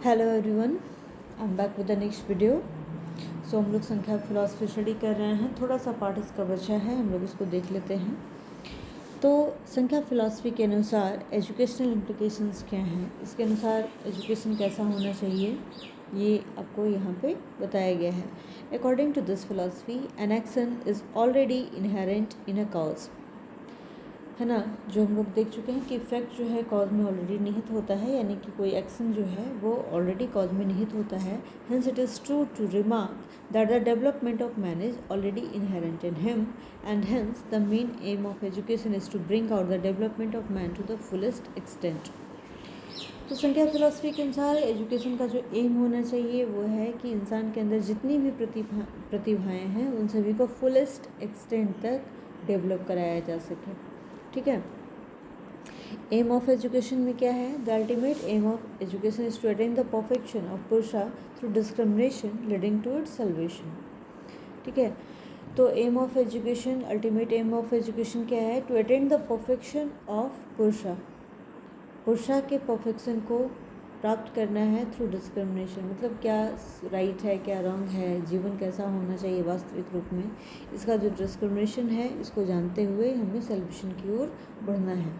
Hello everyone, I am back with the next video. So हम लोग संख्या philosophy study कर रहे हैं। थोड़ा सा पार्ट इसका बचा है, हम लोग इसको देख लेते हैं। तो संख्या फिलॉसफी के अनुसार एजुकेशनल इम्प्लिकेशंस क्या हैं, इसके अनुसार एजुकेशन कैसा होना चाहिए, ये आपको यहाँ पे बताया गया है। According to this philosophy an action is already inherent in a cause, है ना। जो हम लोग देख चुके हैं कि इफेक्ट जो है कॉज में ऑलरेडी निहित होता है, यानी कि कोई एक्शन जो है वो ऑलरेडी कॉज में निहित होता है। Hence it is true to remark that the development of man is already inherent in him and hence the main aim of education is to bring out the development of man to the fullest extent. तो Sankhya philosophy के अनुसार education का जो M होना चाहिए वो है कि इंसान के अंदर जितनी भी प्रतिभाएँ हैं उन सभी को फुलेस्ट एक्सटेंट तक डेवलप कराया जा सके। ठीक है। एम ऑफ एजुकेशन में क्या है? The ultimate aim of education is to attain the perfection of Purusha through discrimination leading to its salvation. ठीक है। तो aim of education, ultimate aim of education क्या है? To attain the perfection of Purusha, Purusha के perfection को प्राप्त करना है थ्रू डिस्क्रिमिनेशन। मतलब क्या राइट है, क्या रॉन्ग है, जीवन कैसा होना चाहिए वास्तविक रूप में, इसका जो डिस्क्रिमिनेशन है इसको जानते हुए हमें सल्वेशन की ओर बढ़ना है।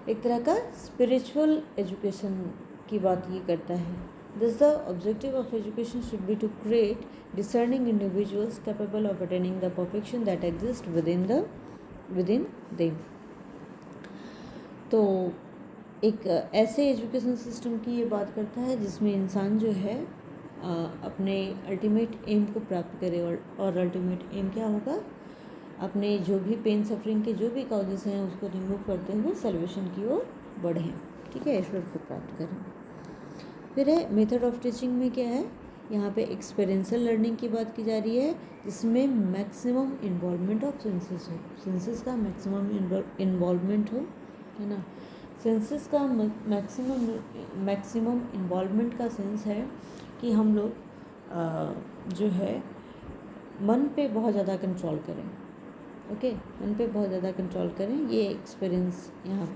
एक तरह का स्पिरिचुअल एजुकेशन की बात ये करता है। This the objective of education should be to create discerning individuals capable of attaining the perfection that exist within them. तो एक ऐसे एजुकेशन सिस्टम की ये बात करता है जिसमें इंसान जो है अपने अल्टीमेट एम को प्राप्त करे, और अल्टीमेट एम क्या होगा? अपने जो भी पेन सफरिंग के जो भी कॉजेस हैं उसको रिमूव करते हुए सल्वेशन की ओर बढ़ें। ठीक है, ईश्वर को प्राप्त करें। फिर है मेथड ऑफ टीचिंग में क्या है? यहाँ पे एक्सपीरियंशियल लर्निंग की बात की जा रही है जिसमें मैक्सिमम इन्वॉल्वमेंट ऑफ सेंसेस हो, सेंसेस का मैक्सिमम इन्वॉल्वमेंट हो, है ना। सेंसेस का मैक्सिमम इन्वॉल्वमेंट का सेंस है कि हम लोग जो है मन पे बहुत ज़्यादा कंट्रोल करें। ओके, मन पे बहुत ज़्यादा कंट्रोल करें, ये एक्सपीरियंस यहाँ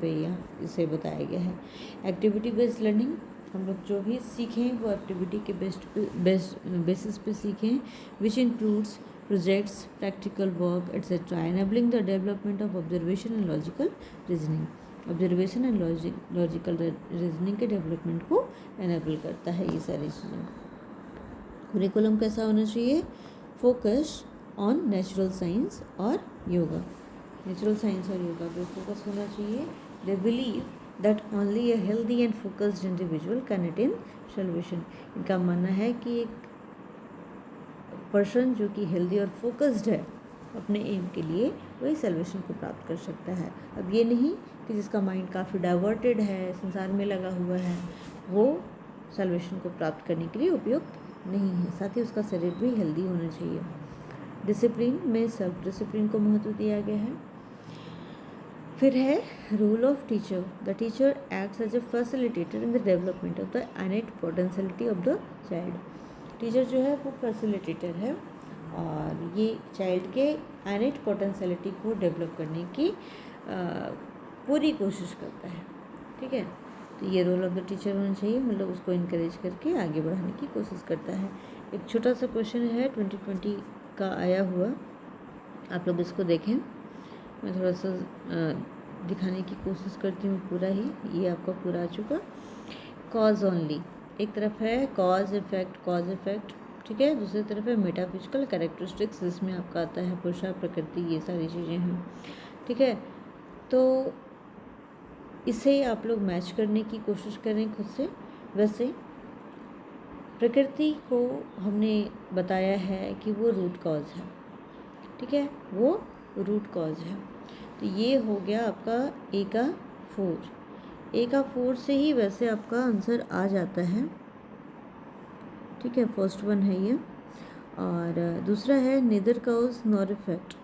इसे बताया गया है। एक्टिविटी बेस्ड लर्निंग, हम लोग जो भी सीखें वो एक्टिविटी के बेसिस पे सीखें, which includes projects, practical work etcetera, enabling the development of observation and logical reasoning. Observation and logical reasoning के डेवलपमेंट को एनेबल करता है ये सारी चीज़ें। करिकुलम कैसा होना चाहिए? फोकस ऑन नेचुरल साइंस और योगा, नेचुरल साइंस और योगा पे फोकस होना चाहिए। They believe that only a healthy and focused individual can attain salvation. इनका मानना है कि एक पर्सन जो कि हेल्दी और फोकस्ड है अपने एम के लिए, वही सल्वेशन को प्राप्त कर सकता है। अब ये नहीं कि जिसका माइंड काफ़ी डाइवर्टेड है, संसार में लगा हुआ है, वो सल्वेशन को प्राप्त करने के लिए उपयुक्त नहीं है। साथ ही उसका शरीर भी हेल्दी होना चाहिए। डिसिप्लिन में सेल्फ डिसिप्लिन को महत्व दिया गया है। फिर है role of teacher. The teacher acts as a facilitator in the development of the innate potentiality of the child. Teacher जो है वो फैसिलिटेटर है और ये चाइल्ड के इनेट पोटेंशियलिटी को डेवलप करने की पूरी कोशिश करता है। ठीक है, तो ये रोल ऑफ द टीचर होना चाहिए, मतलब उसको इनकरेज करके आगे बढ़ाने की कोशिश करता है। एक छोटा सा क्वेश्चन है 2020 का आया हुआ, आप लोग इसको देखें। मैं थोड़ा सा दिखाने की कोशिश करती हूँ पूरा ही, ये आपका पूरा आ चुका। कॉज ओनली, एक तरफ है कॉज इफेक्ट, ठीक है, दूसरी तरफ है मेटाफिजिकल कैरेक्टरिस्टिक्स जिसमें आपका आता है पुरुषा, प्रकृति, ये सारी चीज़ें हैं। ठीक है, तो इसे आप लोग मैच करने की कोशिश करें खुद से। वैसे प्रकृति को हमने बताया है कि वो रूट कॉज है। ठीक है, वो रूट कॉज है। तो ये हो गया आपका ए का 4 से ही वैसे आपका आंसर आ जाता है। ठीक है, फर्स्ट वन है ये। और दूसरा है neither cause nor effect.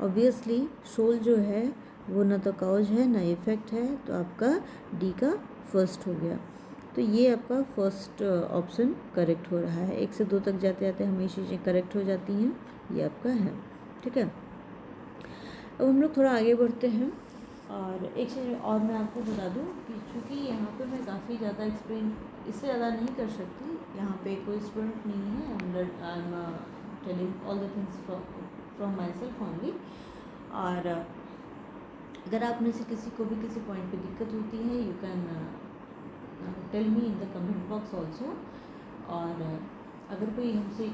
Obviously soul जो है वो ना तो कॉज है ना इफेक्ट है, तो आपका डी का फर्स्ट हो गया। तो ये आपका फर्स्ट ऑप्शन करेक्ट हो रहा है। 1 से 2 तक जाते जाते हमेशा चीज़ें करेक्ट हो जाती हैं, ये आपका है। ठीक है, अब हम लोग थोड़ा आगे बढ़ते हैं। और एक चीज़ और मैं आपको बता दूं कि चूँकि यहाँ पे मैं काफ़ी ज़्यादा एक्सप्लेन इससे ज़्यादा नहीं कर सकती, यहाँ पे कोई स्टूडेंट नहीं है, I am telling all the things from my self only. और अगर आप में से किसी को भी किसी पॉइंट पे दिक्कत होती है, you can tell me in the comment box also. और अगर कोई हमसे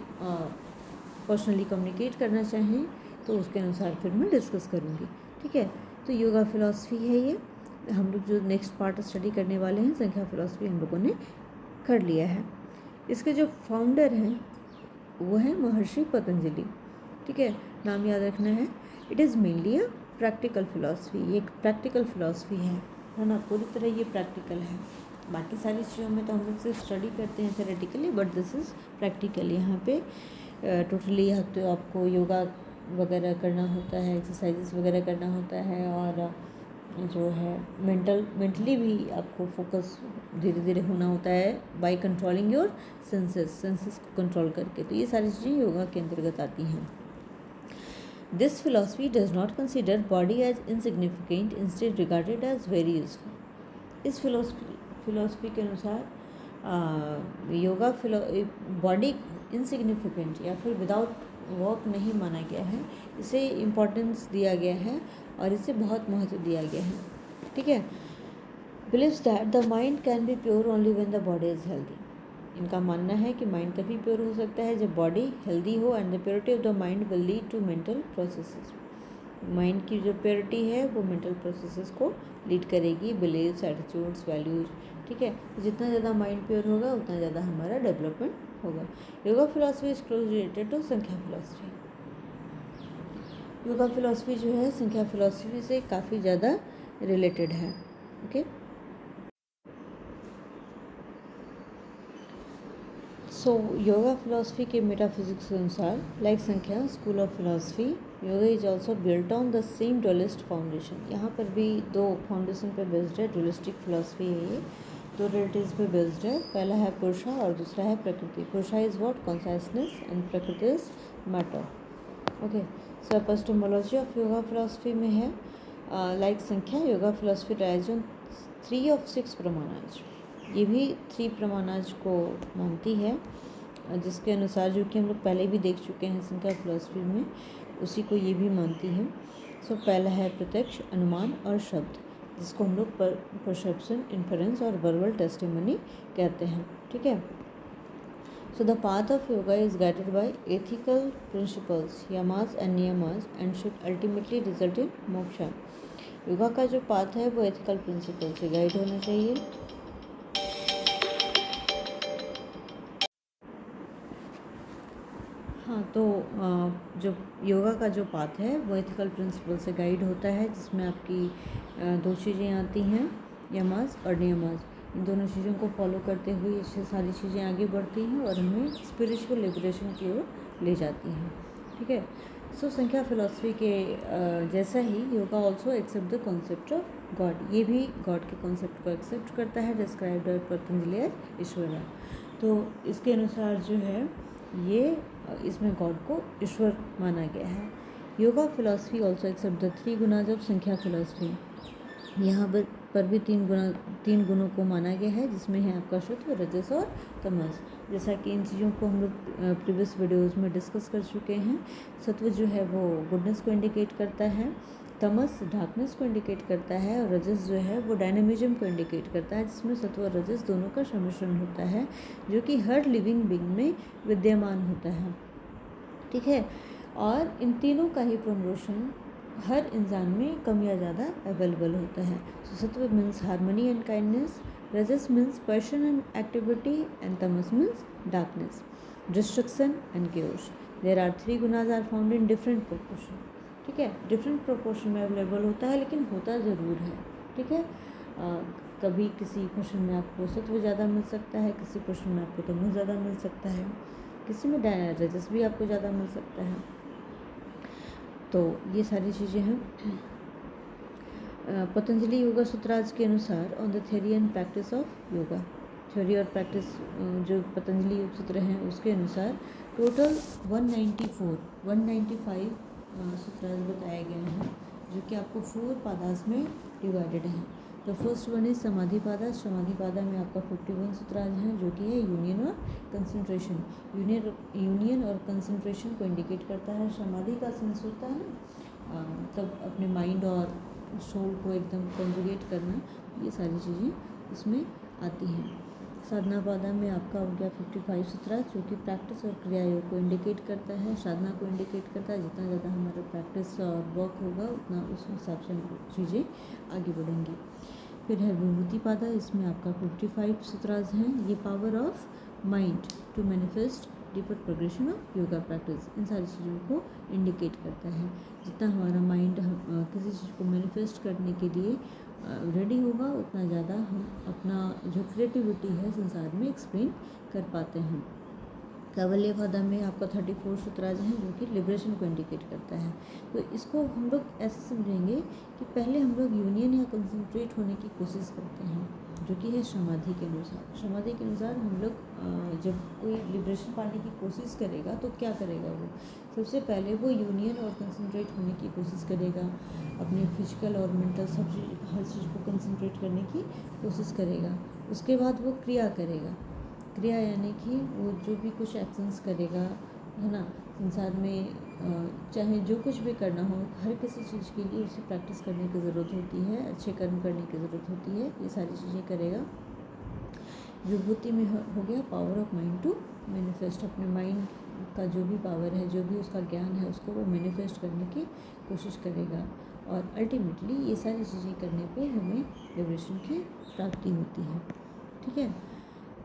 पर्सनली कम्युनिकेट करना चाहें तो उसके अनुसार फिर मैं डिस्कस करूँगी, ठीक है। तो योगा फिलॉसफी है ये, हम लोग जो नेक्स्ट पार्ट स्टडी करने वाले हैं, संख्या फिलॉसफी हम लोगों ने कर लिया है। इसके जो फाउंडर हैं वो है महर्षि पतंजलि, ठीक है, नाम याद रखना है। It is mainly a practical philosophy, ये एक प्रैक्टिकल फिलॉसफी है ना, पूरी तरह ये प्रैक्टिकल है। बाकी सारी चीज़ों में तो हम लोग सिर्फ स्टडी करते हैं theoretically, but this is practical. यहाँ पे टोटली तो आपको योगा वगैरह करना होता है, एक्सरसाइजेस वगैरह करना होता है, और जो है मेंटली भी आपको फोकस धीरे धीरे होना होता है बाय कंट्रोलिंग योर सेंसेस को कंट्रोल करके। तो ये सारी चीज़ें योगा के अंतर्गत आती हैं। This philosophy does not consider body as insignificant, instead regarded as very useful. इस फिलॉसफी के अनुसार योगा बॉडी इनसिग्निफिकेंट या फिर विदाउट वर्क नहीं माना गया है, इसे इम्पोर्टेंस दिया गया है और इसे बहुत महत्व दिया गया है, ठीक है। Believes that the mind can be pure only when the body is healthy. इनका मानना है कि माइंड तभी प्योर हो सकता है जब बॉडी हेल्दी हो, and the purity of the mind will lead to mental processes. Mind की जो प्योरिटी है वो मेंटल प्रोसेसेस को लीड करेगी, बिलीव्स, एटीट्यूड्स, वैल्यूज, ठीक है। तो जितना ज़्यादा माइंड प्योर होगा उतना ज़्यादा हमारा डेवलपमेंट होगा। Yoga philosophy is close related to Sankhya philosophy. Yoga philosophy जो है संख्या फिलॉसफी से काफ़ी ज़्यादा रिलेटेड है, ओके। सो योगा फिलॉसफी के मेटाफिजिक्स के अनुसार, like Sankhya school of philosophy, yoga is also built on the same dualist foundation. यहाँ पर भी दो फाउंडेशन पे बेस्ड है, डुअलिस्टिक फिलॉसफी है ये, दो रिलेटिव्स पे बेस्ड है। पहला है पुरुषा और दूसरा है प्रकृति। पुरुषा इज़ व्हाट, कॉन्शसनेस, एंड प्रकृति is matter, okay. So epistemology of yoga philosophy में है, लाइक संख्या yoga philosophy rise on 3 of 6 प्रमाणाज। ये भी 3 प्रमाणाज को मानती है, जिसके अनुसार, जो कि हम लोग पहले भी देख चुके हैं संख्या फिलॉसफी में, उसी को ये भी मानती है। सो पहला है प्रत्यक्ष, अनुमान और शब्द, जिसको हम लोग परसेप्शन, इन्फरेंस और वर्बल टेस्टिमनी कहते हैं, ठीक है। So the path of yoga is guided by ethical principles, yamas and niyamas, and should ultimately result in moksha. Yoga का जो पाथ है वो एथिकल प्रिंसिपल से गाइड होना चाहिए। हाँ, तो जो योगा का जो पाथ है वो एथिकल प्रिंसिपल से गाइड होता है, जिसमें आपकी 2 चीज़ें आती हैं, यमास और नियमास। इन दोनों चीज़ों को फॉलो करते हुए ये सारी चीज़ें आगे बढ़ती हैं और हमें स्पिरिचुअल लिबरेशन की ओर ले जाती हैं, ठीक है। सो संख्या फिलॉसफी के जैसा ही yoga also accept the concept of God. ये भी गॉड के कॉन्सेप्ट को एक्सेप्ट करता है, described by Patanjali as Ishvara. तो इसके अनुसार जो है ये इसमें गॉड को ईश्वर माना गया है। Yoga philosophy also accept the 3 gunas of Samkhya philosophy. यहाँ पर भी 3 गुणों को माना गया है, जिसमें है आपका सत्व, रजस और तमस। जैसा कि इन चीज़ों को हम लोग प्रीवियस वीडियोज़ में डिस्कस कर चुके हैं। सत्व जो है वो गुडनेस को इंडिकेट करता है, तमस डार्कनेस को इंडिकेट करता है, और रजस जो है वो डायनामिज्म को इंडिकेट करता है, जिसमें सत्व और रजस दोनों का सम्मिश्रण होता है, जो कि हर लिविंग बीइंग में विद्यमान होता है, ठीक है। और इन तीनों का ही प्रमोशन हर इंसान में कम या ज़्यादा अवेलेबल होता है। So sattva means harmony and kindness, rajas means passion and activity, and tamas means darkness, destruction and chaos. There are 3 gunas are found in different proportion, ठीक है। डिफरेंट प्रोपोर्शन में अवेलेबल होता है, लेकिन होता ज़रूर है, ठीक है। कभी किसी क्वेश्चन में आपको सत्व ज़्यादा मिल सकता है, किसी क्वेश्चन में आपको तमस ज़्यादा मिल सकता है, किसी में रजस भी आपको ज़्यादा मिल सकता है। तो ये सारी चीज़ें हैं। पतंजलि योगा सूत्राज के अनुसार on the theory and practice of yoga, theory और प्रैक्टिस जो पतंजलि योग सूत्र हैं उसके अनुसार टोटल 195 सूत्राज बताए गए हैं, जो कि आपको 4 पादास में डिवाइडेड हैं। तो फर्स्ट वन इज समाधिपादा। समाधिपादा में आपका 51 सूत्राज हैं, जो कि है यूनियन और कंसंट्रेशन। यूनियन और कंसंट्रेशन को इंडिकेट करता है। समाधि का सेंस होता है ना, तब अपने माइंड और सोल को एकदम कंजुगेट करना, ये सारी चीज़ें इसमें आती हैं। साधना पादा में आपका हो गया 55 सूत्रा, जो कि प्रैक्टिस और क्रिया योग को इंडिकेट करता है, साधना को इंडिकेट करता है। जितना ज़्यादा हमारा प्रैक्टिस और वर्क होगा उतना उस हिसाब से चीज़ें आगे बढ़ेंगी। फिर है विभूति पादा, इसमें आपका 55 सूत्राज हैं। ये power of mind to manifest deeper progression of yoga practice, इन सारी चीज़ों को इंडिकेट करता है। जितना हमारा माइंड किसी चीज़ को मैनिफेस्ट करने के लिए रेडी होगा, उतना ज़्यादा हम अपना जो क्रिएटिविटी है संसार में एक्सप्लेन कर पाते हैं। कैवल्य पादा में आपका 34 सूत्राज हैं, जो कि लिबरेशन को इंडिकेट करता है। तो इसको हम लोग ऐसे समझेंगे कि पहले हम लोग यूनियन या कंसंट्रेट होने की कोशिश करते हैं, जो कि है समाधि के अनुसार। समाधि के अनुसार हम लोग जब कोई लिबरेशन पाने की कोशिश करेगा तो क्या करेगा, वो सबसे पहले वो यूनियन और कंसंट्रेट होने की कोशिश करेगा, अपने फिजिकल और मेंटल सब चीज़ हर चीज़ को कंसंट्रेट करने की कोशिश करेगा। उसके बाद वो क्रिया करेगा। क्रिया यानी कि वो जो भी कुछ एक्शंस करेगा, है ना, संसार में चाहे जो कुछ भी करना हो, हर किसी चीज़ के लिए उसे प्रैक्टिस करने की ज़रूरत होती है, अच्छे कर्म करने की ज़रूरत होती है, ये सारी चीज़ें करेगा। विभूति में हो गया power of mind to manifest, अपने माइंड का जो भी पावर है, जो भी उसका ज्ञान है, उसको वो मैनिफेस्ट करने की कोशिश करेगा। और अल्टीमेटली ये सारी चीज़ें करने पे हमें लिबरेशन की प्राप्ति होती है। ठीक है,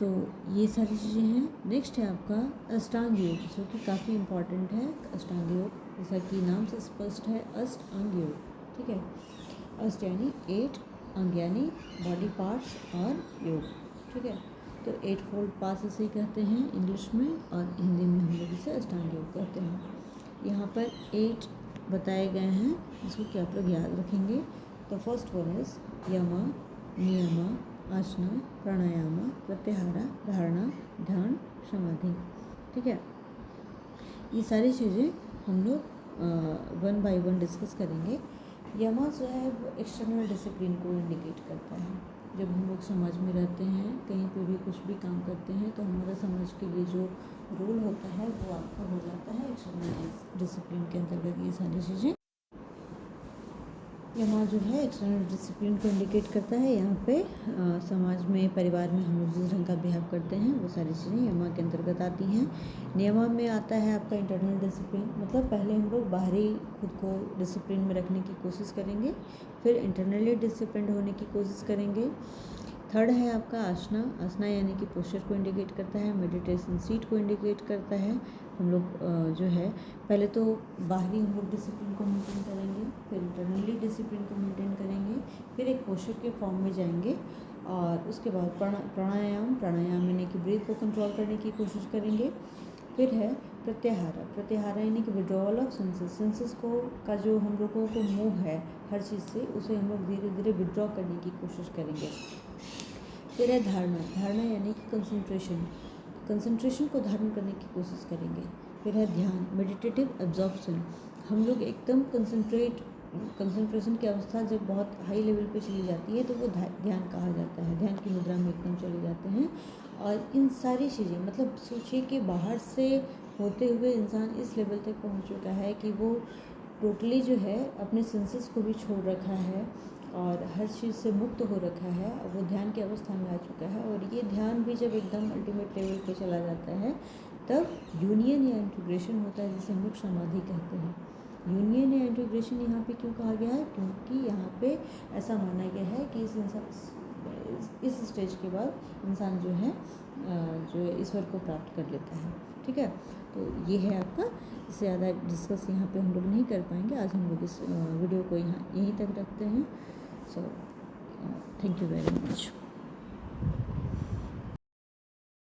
तो ये सारी चीज़ें हैं। नेक्स्ट है आपका अष्टांग योग, जो कि काफ़ी इम्पॉर्टेंट है। अष्टांग योग जैसा कि नाम से स्पष्ट है, अष्टांग योग। ठीक है, अष्ट यानी 8, अंग यानी बॉडी पार्ट्स और योग। ठीक है, तो 8 फोल्ड पास इसे कहते हैं इंग्लिश में, और हिंदी में हम लोग इसे अष्टांग योग कहते हैं। यहाँ पर 8 बताए गए हैं, जिसको कि आप लोग याद रखेंगे। तो फर्स्ट वन इज यम, नियम, आसना, प्राणायाम, प्रत्याहार, धारणा, ध्यान, समाधि। ठीक है, ये सारी चीज़ें हम लोग 1 बाय 1 डिस्कस करेंगे। यमा जो है वो एक्सटर्नल डिसिप्लिन को इंडिकेट करता है। जब हम लोग समाज में रहते हैं, कहीं पे भी कुछ भी काम करते हैं, तो हमारा समाज के लिए जो रोल होता है वो आपका हो जाता है एक्सटर्नल डिसिप्लिन के अंतर्गत। ये सारी चीज़ें यमा जो है एक्सटर्नल डिसिप्लिन को इंडिकेट करता है। यहाँ पे समाज में, परिवार में हम लोग जिस ढंग का बिहेव करते हैं, वो सारी चीज़ें यमा के अंतर्गत आती हैं। नियमा में आता है आपका इंटरनल डिसिप्लिन, मतलब पहले हम लोग बाहरी खुद को डिसिप्लिन में रखने की कोशिश करेंगे, फिर इंटरनली डिसिप्लिन होने की कोशिश करेंगे। थर्ड है आपका आसना। आसना यानी कि पोस्चर को इंडिकेट करता है, मेडिटेशन सीट को इंडिकेट करता है। हम लोग जो है पहले तो बाहरी हम लोग डिसिप्लिन को मेंटेन करेंगे, फिर इंटरनली डिसिप्लिन को मेंटेन करेंगे, फिर एक पोस्चर के फॉर्म में जाएंगे, और उसके बाद प्राणायाम यानी कि ब्रीथ को कंट्रोल करने की कोशिश करेंगे। फिर है प्रत्याहार। प्रत्याहार यानी कि विड्रॉवल ऑफ सेंसेस को का जो हम लोगों को मोह है हर चीज़ से, उसे हम लोग धीरे धीरे विड्रॉ करने की कोशिश करेंगे। फिर है धारणा। धारणा यानी कि कंसंट्रेशन को धारण करने की कोशिश करेंगे। फिर है ध्यान, मेडिटेटिव एब्जॉर्प्शन। हम लोग एकदम कंसंट्रेशन की अवस्था जब बहुत हाई लेवल पे चली जाती है, तो वो ध्यान कहा जाता है। ध्यान की मुद्रा में एकदम चले जाते हैं। और इन सारी चीज़ें, मतलब सोचिए कि बाहर से होते हुए इंसान इस लेवल तक पहुंच चुका है कि वो टोटली जो है अपने सेंसेस को भी छोड़ रखा है और हर चीज़ से मुक्त हो रखा है। वो ध्यान की अवस्था में आ चुका है, और ये ध्यान भी जब एकदम अल्टीमेट लेवल पे चला जाता है, तब यूनियन या इंटीग्रेशन होता है, जिसे हम लोग समाधि कहते हैं। यूनियन या इंटीग्रेशन यहाँ पे क्यों कहा गया है? क्योंकि यहाँ पे ऐसा माना गया है कि इस स्टेज के बाद इंसान जो है ईश्वर को प्राप्त कर लेता है। ठीक है, तो ये है आपका। इससे ज़्यादा डिस्कस यहाँ पे हम लोग नहीं कर पाएंगे। आज हम लोग इस वीडियो को यहीं तक रखते हैं। So thank you very much.